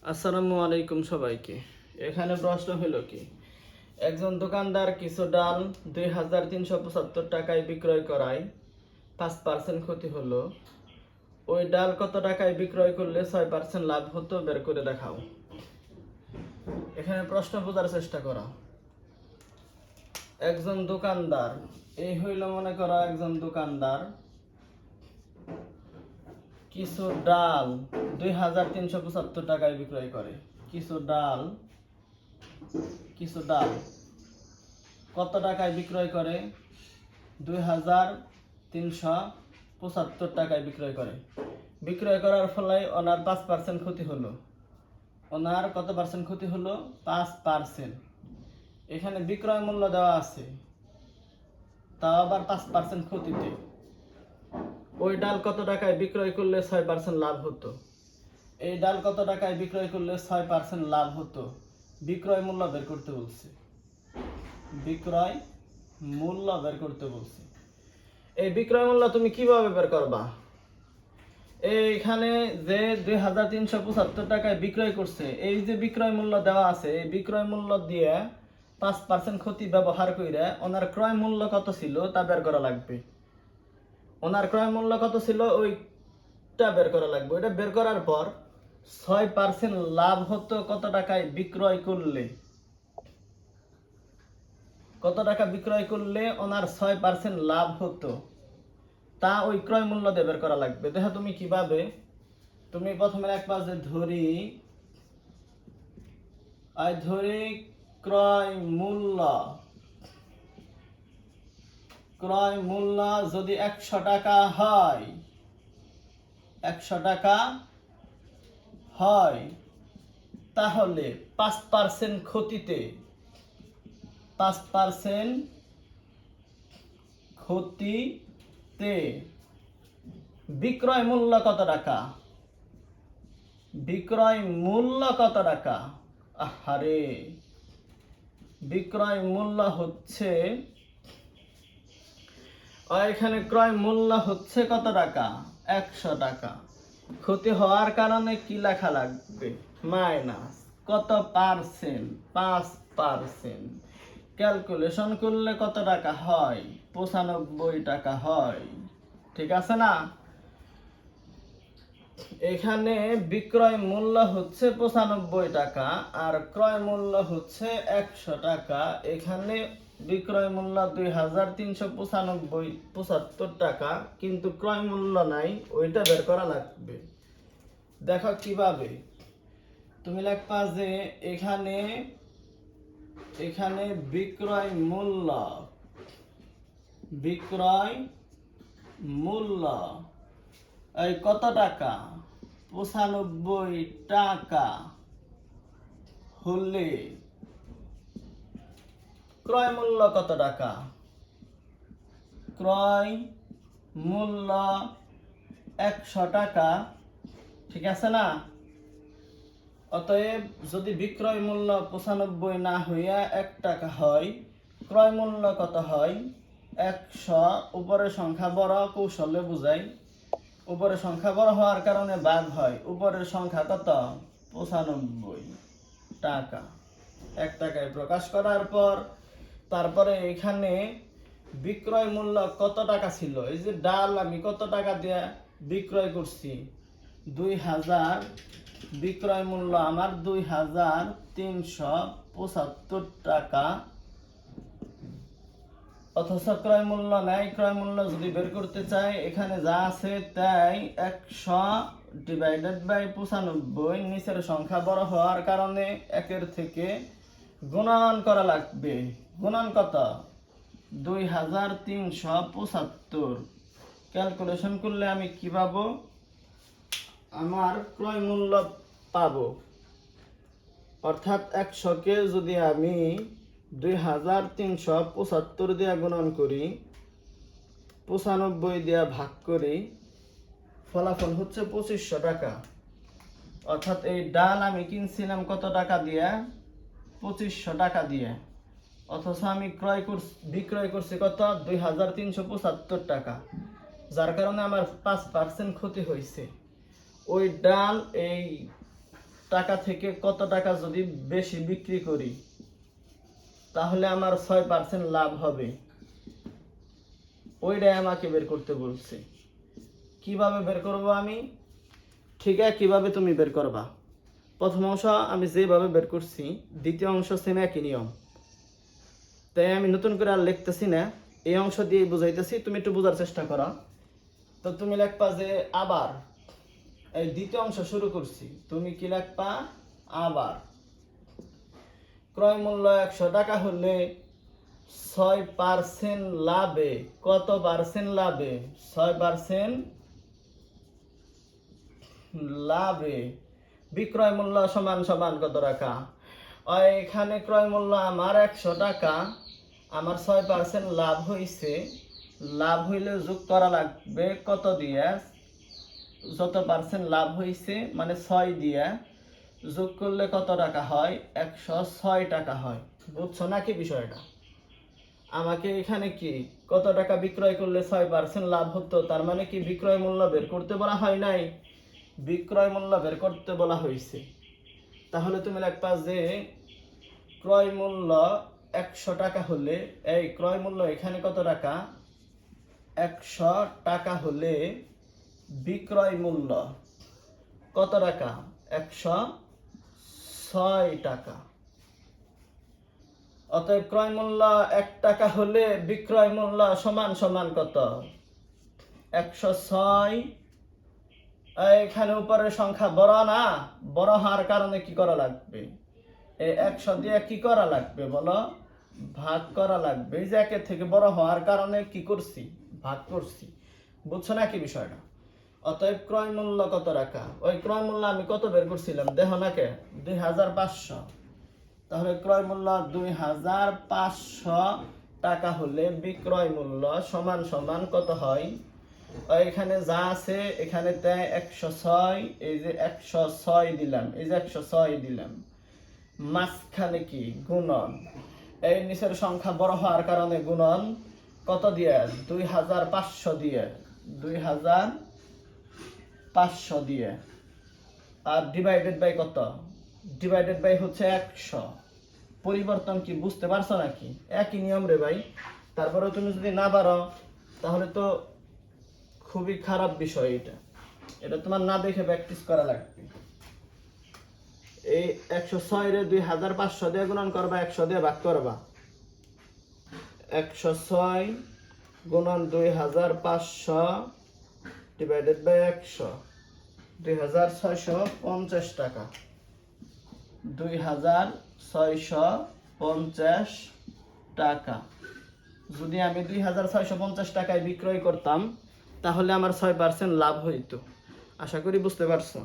আসসালামু আলাইকুম সবাইকে। এখানে প্রশ্ন হলো কি, একজন দোকানদার কিছু ডাল 2375 টাকায় বিক্রয় করায় 5% ক্ষতি হলো। ওই ডাল কত টাকায় বিক্রয় করলে 6% লাভ হতো, বের করে দেখাও। এখানে প্রশ্ন বোঝার চেষ্টা করা। একজন দোকানদার, এই হইল মনে করো একজন দোকানদার কিছু ডাল 2375 টাকায় বিক্রয় করে। কিছু ডাল কত টাকায় বিক্রয় করে? 2375 টাকায় বিক্রয় করে। বিক্রয় করার ফলে ওনার 5% ক্ষতি হলো। ওনার কত পার্সেন্ট ক্ষতি হলো? 5%। এখানে বিক্রয় মূল্য দেওয়া আছে, তাও আবার 5% ক্ষতিতে। ওই ডাল কত টাকায় বিক্রয় করলে 6% লাভ হতো? এই ডাল কত টাকায় বিক্রয় করলে 6% লাভ হতো? বিক্রয় মূল্য বের করতে বলছে। বিক্রয় মূল্য বের করতে বলছে। এই বিক্রয় মূল্য তুমি কিভাবে বের করবা? এইখানে যে 2375 টাকায় বিক্রয় করছে, এই যে বিক্রয় মূল্য দেওয়া আছে, এই বিক্রয় মূল্য দিয়ে 5% ক্ষতি ব্যবহার করে ওনার ক্রয় মূল্য কত ছিল তা বের করা লাগবে। ওনার ক্রয় মূল্য কত ছিল ওইটা বের করা লাগবে। ওইটা বের করার পর 6% লাভ হতো কত টাকায় বিক্রয় করলে। কত টাকা বিক্রয় করলে ওনার 6% লাভ হতো, তা ওই ক্রয় মূল্য দিয়ে বের করা লাগবে। দেখো তুমি কিভাবে। তুমি প্রথমে লিখবা যে ধরি ক্রয় মূল্য যদি 100 টাকা হয়, 100 টাকা হয়, তাহলে 5% ক্ষতিতে 5% ক্ষতিতে বিক্রয় মূল্য কত টাকা? বিক্রয় মূল্য কত টাকা? আহারে, বিক্রয় মূল্য হচ্ছে, এখানে ক্রয় মূল্য হচ্ছে কত টাকা? 100 টাকা। ক্ষতি হওয়ার কারণে কি লেখা লাগবে? মাইনাস কত পার্সেন্ট? 5%। ক্যালকুলেশন করলে কত টাকা হয়? 95 টাকা হয়। ঠিক আছে না? এখানে বিক্রয় মূল্য হচ্ছে 95 টাকা আর ক্রয় মূল্য হচ্ছে 100 টাকা। এখানে বিক্রয় মূল্য 2375 টাকা, কিন্তু ক্রয় মূল্য নাই, ওইটা বের করা লাগবে। দেখো কিভাবে। তুমি লিখবা যে এখানে বিক্রয় মূল্য এই কত টাকা? 95 টাকা হলে ক্রয় মূল্য কত টাকা? ক্রয় মূল্য 100 টাকা। ঠিক আছে না? অতএব যদি বিক্রয় মূল্য 95 না হইয়া 1 টাকা হয়, ক্রয় মূল্য কত হয়? 100। উপরের সংখ্যা বড়, কৌশলে বুঝাই। উপরের সংখ্যা বড় হওয়ার কারণে ভাগ হয়। উপরের সংখ্যা কত? 95 টাকা। 1 টাকায় প্রকাশ করার পর তারপরে এখানে বিক্রয় মূল্য কত টাকা ছিল? এই যে ডাল আমি কত টাকা দিয়ে বিক্রয় করছি? 2000। বিক্রয় মূল্য আমার 2375 টাকা, অথচ ক্রয় মূল্য নাই। ক্রয় মূল্য যদি বের করতে চাই, এখানে যা আছে তাই 100/95, নিচের সংখ্যা বড় হওয়ার কারণে 1 থেকে গুণন করা লাগবে। গুণন কত? 2375। ক্যালকুলেশন করলে আমি কি পাবো? আমার ক্রয় মূল্য পাবো। অর্থাৎ 100কে যদি আমি 2375 দিয়ে গুণন করি, 95 দিয়ে ভাগ করি, ফলাফল হচ্ছে 2500 টাকা। অর্থাৎ এই ডাল আমি কিনছিলাম কত টাকা দিয়ে? 2500 টাকা দিয়ে। অথচ আমি বিক্রয় করছি কত? 2375 টাকা। যার কারণে আমার 5% ক্ষতি হয়েছে। ওই ডাল এই টাকা থেকে কত টাকা যদি বেশি বিক্রি করি তাহলে আমার 6% লাভ হবে, ওইটাই আমাকে বের করতে বলছে। কিভাবে বের করব আমি? ঠিক আছে, কিভাবে তুমি বের করবা? প্রথম অংশ আমি যেভাবে বের করছি, দ্বিতীয় অংশ সেম একই নিয়ম, তাই আমি নতুন করে আর লিখতেছি না, এই অংশ দিয়ে বুঝাইতেছি, তুমি একটু বোঝার চেষ্টা করো। তো তুমি লিখবা যে আবার, এই দ্বিতীয় অংশ শুরু করছি, তুমি কি লিখবা? আবার ক্রয় মূল্য 100 টাকা হলে 6% লাভে, কত পার্সেন্ট লাভে? 6% লাভে বিক্রয় মূল্য সমান সমান কত টাকা? এখানে ক্রয় মূল্য আমার 100 টাকা, আমার 6% লাভ হইছে, লাভ হইলে যোগ করা লাগবে কত দিয়ে? যত পার্সেন্ট লাভ হইছে মানে 6 দিয়ে যোগ করলে কত টাকা হয়? 106 টাকা হয়। বুঝছো নাকি বিষয়টা? আমাকে এখানে কি কত টাকা বিক্রয় করলে 6% লাভ হতো, তার মানে কি বিক্রয় মূল্য বের করতে বলা হয় নাই, বিক্রয় মূল্য বের করতে বলা হয়েছে। তাহলে তুমি লিখবা যে ক্রয় মূল্য 100 টাকা হলে, এই ক্রয় মূল্য এখানে কত টাকা? 100 টাকা হলে বিক্রয় মূল্য কত টাকা? 106 টাকা। অতএব ক্রয় মূল্য 1 টাকা হলে বিক্রয় মূল্য সমান সমান কত? 106। এখানে উপরের সংখ্যা বড় না, বড় হওয়ার কারণে কি করা লাগবে? এই 100 দিয়ে কি করা লাগবে বলো? ভাগ করা লাগবে। এই যে একের থেকে বড় হওয়ার কারণে কি করছি? ভাগ করছি। বুঝছো নাকি বিষয়টা? অতএব ক্রয় মূল্য কত টাকা? ওই ক্রয় মূল্য আমি কত বের করছিলাম দেখো না কে? 2500। তাহলে ক্রয় মূল্য 2500 টাকা হলে বিক্রয় মূল্য সমান সমান কত হয়? এখানে যা আছে এখানে 106, এই যে 106 দিলাম, এই যে 106 দিলাম, মাঝখানে কি গুণন, এই নিচের সংখ্যা বড় হওয়ার কারণে গুণন কত দিয়ে? 2500 দিয়ে, 2500 দিয়ে, আর ডিভাইডেড বাই কত? ডিভাইডেড বাই হচ্ছে 100। পরিবর্তন কি বুঝতে পারছো নাকি? একই নিয়ম রে ভাই। তারপরে তুমি যদি না পারো তাহলে তো খুবই খারাপ বিষয়। এটা তোমার না দেখে প্র্যাকটিস করা লাগবে। এই 106 রে 2500 দিয়ে গুণন করবা, 100 দিয়ে ভাগ করবা। 106 গুণন 2500 ডিভাইডেড বাই 100, 2650 টাকা। 2650 টাকা। যদি আমি 2650 টাকায় বিক্রয় করতাম তাহলে আমার 6% লাভ হইতো। আশা করি বুঝতে পারছো।